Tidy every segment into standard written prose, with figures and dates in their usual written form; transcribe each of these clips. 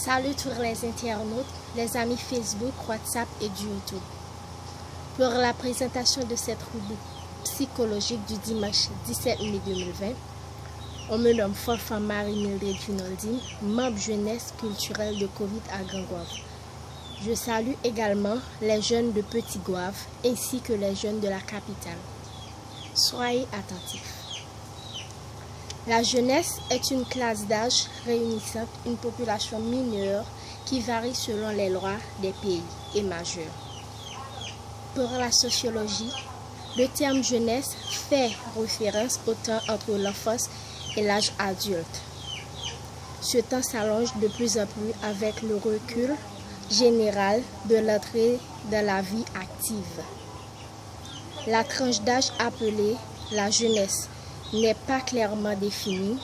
Salut tous les internautes, les amis Facebook, WhatsApp et du YouTube. Pour la présentation de cette rubrique psychologique du dimanche 17 mai 2020, on me nomme Forfan Marie-Mildred Vinoldine, membre jeunesse culturelle de Covid à Grand Goâve. Je salue également les jeunes de Petit Goâve ainsi que les jeunes de la capitale. Soyez attentifs. La jeunesse est une classe d'âge réunissant une population mineure qui varie selon les lois des pays et majeure. Pour la sociologie, le terme jeunesse fait référence au temps entre l'enfance et l'âge adulte. Ce temps s'allonge de plus en plus avec le recul général de l'entrée dans la vie active. La tranche d'âge appelée la jeunesse n'est pas clairement définie.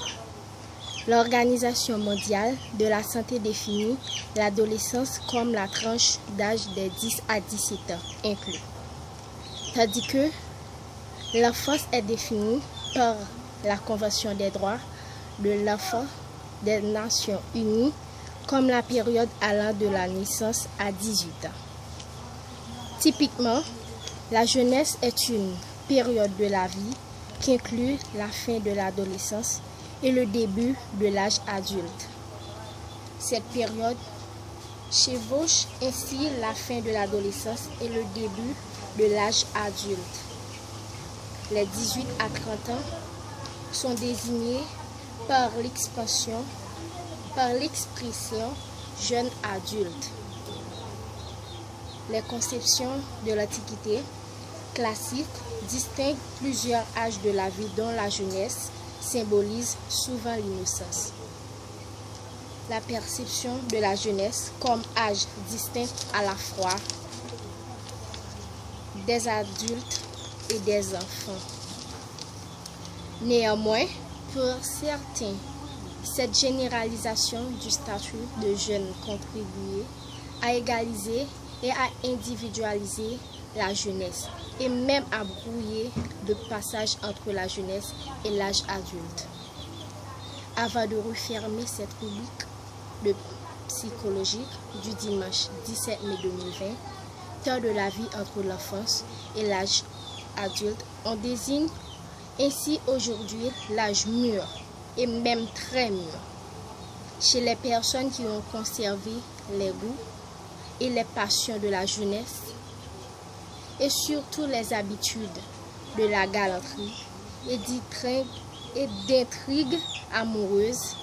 L'Organisation mondiale de la santé définit l'adolescence comme la tranche d'âge des 10 à 17 ans inclus. Tandis que l'enfance est définie par la Convention des droits de l'enfant des Nations Unies comme la période allant de la naissance à 18 ans. Typiquement, la jeunesse est une période de la vie qui inclut la fin de l'adolescence et le début de l'âge adulte. Cette période chevauche ainsi la fin de l'adolescence et le début de l'âge adulte. Les 18 à 30 ans sont désignés par l'expression jeune adulte. Les conceptions de l'Antiquité classique distinguent plusieurs âges de la vie dont la jeunesse symbolise souvent l'innocence. La perception de la jeunesse comme âge distinct à la fois des adultes et des enfants. Néanmoins, pour certains, cette généralisation du statut de jeune contribue à égaliser et à individualiser la jeunesse et même à brouiller le passage entre la jeunesse et l'âge adulte. Avant de refermer cette rubrique de psychologie du dimanche 17 mai 2020, temps de la vie entre l'enfance et l'âge adulte, on désigne ainsi aujourd'hui l'âge mûr et même très mûr chez les personnes qui ont conservé les goûts et les passions de la jeunesse et surtout les habitudes de la galanterie et d'intrigue amoureuse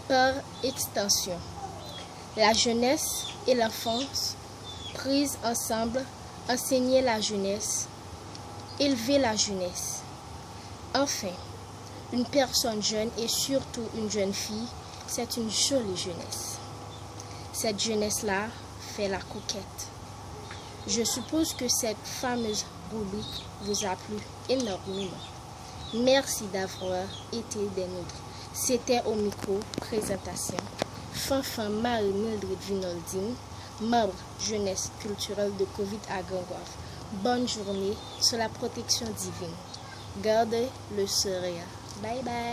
par extension. La jeunesse et l'enfance prises ensemble, enseigner la jeunesse, élever la jeunesse. Enfin, une personne jeune et surtout une jeune fille, c'est une jolie jeunesse. Cette jeunesse-là fait la coquette. Je suppose que cette fameuse rubrique vous a plu énormément. Merci d'avoir été des nôtres. C'était au micro présentation Forfan Marie-Mildred Vinoldine, membre jeunesse culturelle de Covid à Grand Goâve. Bonne journée sous la protection divine. Gardez le sourire. Bye bye.